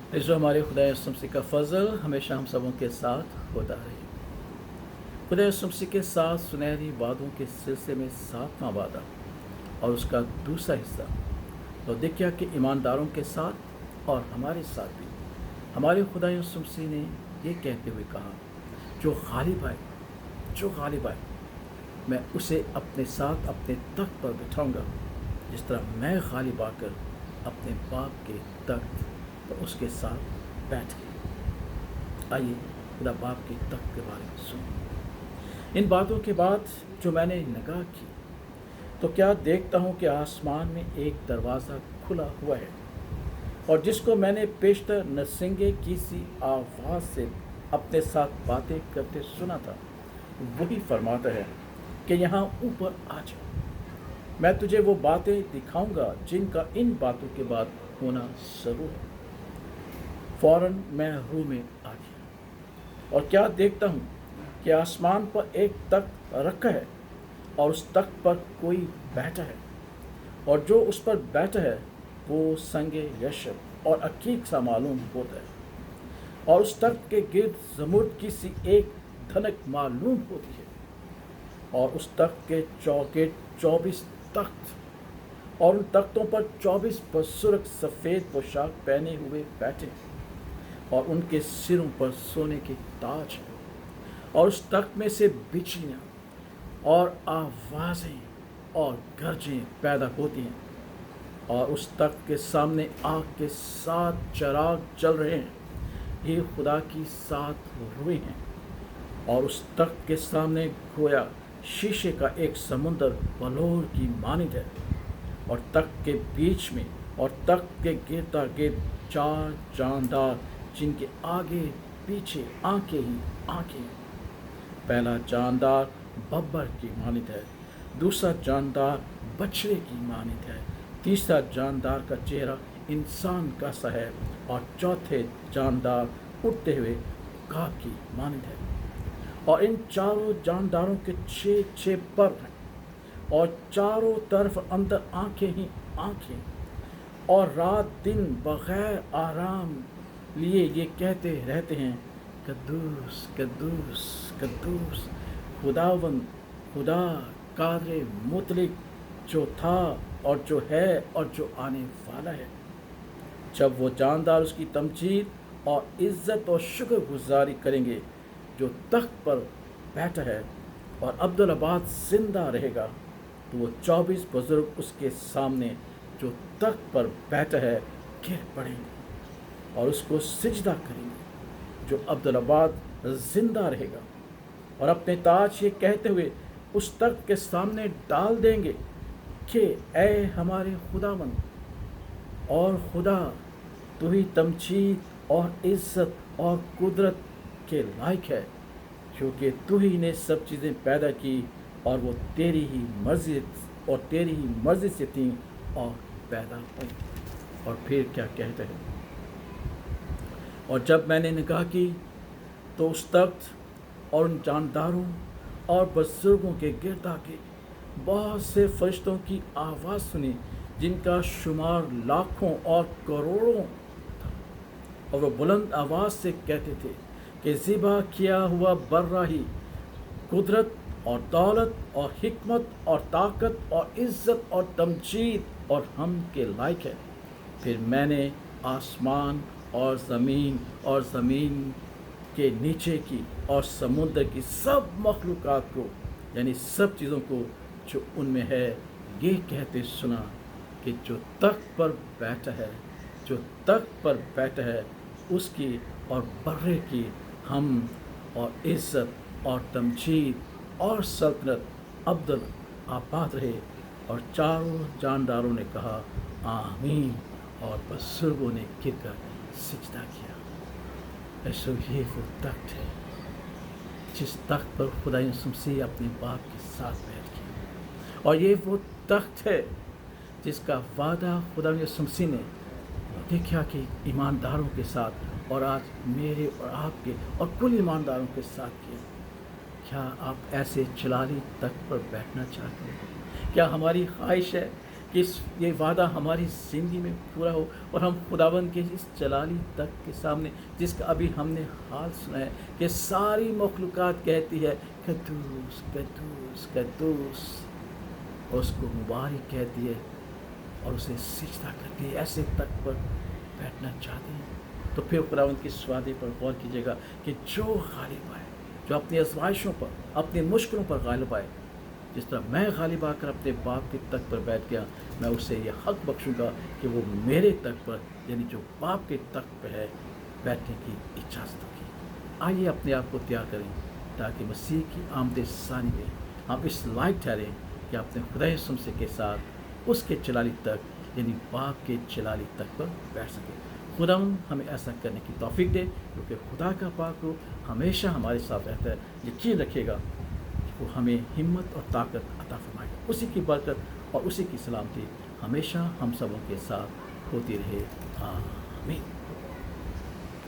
जो हमारे खुदा यीशु मसीह का फ़ज़ल हमेशा हम सबों के साथ होता रहे। खुदा यीशु मसीह के साथ सुनहरी वादों के सिलसिले में 7वां वादा और उसका दूसरा हिस्सा लौदीकिया के ईमानदारों के साथ और हमारे साथ भी हमारे खुदा यीशु मसीह ने ये कहते हुए कहा, जो गालिब आए मैं उसे अपने साथ अपने तख्त पर बिठाऊंगा, जिस तरह मैं गालिब आकर अपने बाप के तख्त पर उसके साथ बैठ गया। आइए खुदा बाप के तख्त के बारे में सुनो। इन बातों के बाद जो मैंने निगाह की तो क्या देखता हूँ कि आसमान में एक दरवाज़ा खुला हुआ है, और जिसको मैंने पेशतर नरसिंगे की सी आवाज़ से अपने साथ बातें करते सुना था, वही फरमाता है कि यहाँ ऊपर आ जा, मैं तुझे वो बातें दिखाऊंगा जिनका इन बातों के बाद होना ज़रूर है। फौरन मैं रूह में आ गया और क्या देखता हूँ कि आसमान पर एक तख्त रखा है और उस तख्त पर कोई बैठा है, और जो उस पर बैठा है वो संगे यशब और अकीक सा मालूम होता है, और उस तख्त के गिर्द ज़मुर्द की सी एक धनक मालूम होती है, और उस तख्त के चौगिर्द 24 तख्त, और उन तख्तों पर 24 बुजुर्ग सफ़ेद पोशाक पहने हुए बैठे हैं, और उनके सिरों पर सोने के ताज हैं, और उस तख्त में से बिजलियाँ और आवाज़ें और गरजें पैदा होती हैं, और उस तख्त के सामने आग के 7 चिराग जल रहे हैं, ये खुदा की 7 रूहें हैं, और उस तख्त के सामने गोया शीशे का एक समुंदर बलौर की मानिंद है, और तख्त के बीच में और तख्त के गिरता गिर्द 4 जानदार, जिनके आगे पीछे आंखें ही आंखें। पहला जानदार बब्बर की मानित है, दूसरा जानदार बछड़े की मानित है, तीसरा जानदार का चेहरा इंसान का सा है, और चौथे जानदार उड़ते हुए काग की मानित है। और इन चारों जानदारों के 6 पर हैं, और चारों तरफ अंदर आंखें ही आंखें, और रात दिन बगैर आराम लिए ये कहते रहते हैं, कद्दूस कद्दूस कद्दूस खुदावंद खुदा कादरे मुतलिक, जो था और जो है और जो आने वाला है। जब वो जानदार उसकी तमजीद और इज़्ज़त और शुक्रगुजारी करेंगे जो तख्त पर बैठा है, और अब्दुल्लाबाद जिंदा रहेगा, तो वो 24 बुजुर्ग उसके सामने जो तख्त पर बैठा है गिर पड़ेंगे और उसको सिजदा करेंगे। जो अब्दुल्लाबाद जिंदा रहेगा और अपने ताज ये कहते हुए उस तख्त के सामने डाल देंगे कि ऐ हमारे खुदावंद और खुदा, तू ही तमजीद और इज़्ज़त और कुदरत के लायक है, क्योंकि तू ही ने सब चीज़ें पैदा की और वो तेरी ही मर्ज़ी से थीं और पैदा हुई। और फिर क्या कहते हैं, और जब मैंने निगाह की तो उस तख्त और उन जानदारों और बुजुर्गों के गिरदा के बहुत से फरिश्तों की आवाज़ सुनी, जिनका शुमार लाखों और करोड़ों था, और वो बुलंद आवाज़ से कहते थे कि ज़िबा किया हुआ बर्रा ही कुदरत और दौलत और हिकमत और ताकत और इज़्ज़त और तमजीद और हम के लायक है। फिर मैंने आसमान और ज़मीन के नीचे की और समुद्र की सब मखलूक़ात को, यानी सब चीज़ों को जो उनमें है, ये कहते सुना कि जो तख्त पर बैठा है उसकी और बर्रे की हम और इज़्ज़त और तमजीद और सल्तनत अब्दुल आबाद रहे। और चारों जानदारों ने कहा आमीन, और बुजुर्गों ने गिरकर सिजदा किया। ऐसा ये वो तख्त है जिस तख्त पर खुदा यीशु मसीह अपने बाप के साथ बैठ गया, और ये वो तख्त है जिसका वादा खुदा यीशु मसीह ने देखा कि ईमानदारों के साथ और आज मेरे और आपके और कुल ईमानदारों के साथ किया। क्या आप ऐसे जलाली तख्त पर बैठना चाहते हैं? क्या हमारी ख्वाहिश है کہ یہ وعدہ ہماری زندگی میں پورا ہو اور ہم خداوند کے اس جلالی تخت کے سامنے، جس کا ابھی ہم نے حال سنا ہے کہ ساری مخلوقات کہتی ہے قدوس قدوس قدوس، اور اس کو مبارک کہتی ہے اور اسے سجدہ کرتی ہے، ایسے تخت پر بیٹھنا چاہتے ہیں، تو پھر خداوند کی اس وعدے پر غور کیجیے گا کہ جو غالب آئے، جو اپنی آزمائشوں پر، اپنی مشکلوں پر غالب آئے، جس طرح میں غالب آ کر اپنے باپ کے تخت پر بیٹھ گیا، میں اسے یہ حق بخشوں گا کہ وہ میرے تخت پر، یعنی جو باپ کے تخت پہ ہے، بیٹھنے کی اجازت ہوگی۔ آئیے اپنے آپ کو تیار کریں تاکہ مسیح کی آمد ثانی میں ہم اس لائق ٹھہریں کہ اپنے خدا یسوع مسیح کے ساتھ اس کے جلالی تخت، یعنی باپ کے جلالی تخت پر بیٹھ سکیں۔ خداوند ہمیں ایسا کرنے کی توفیق دے، کیونکہ خدا کا پاک روح ہمیشہ ہمارے ساتھ رہتا ہے۔ یقین رکھیے گا وہ ہمیں ہمت اور طاقت عطا فرمائے گا۔ اسی کی برکت اور اسی کی سلامتی ہمیشہ ہم سبوں کے ساتھ ہوتی رہے، آمین۔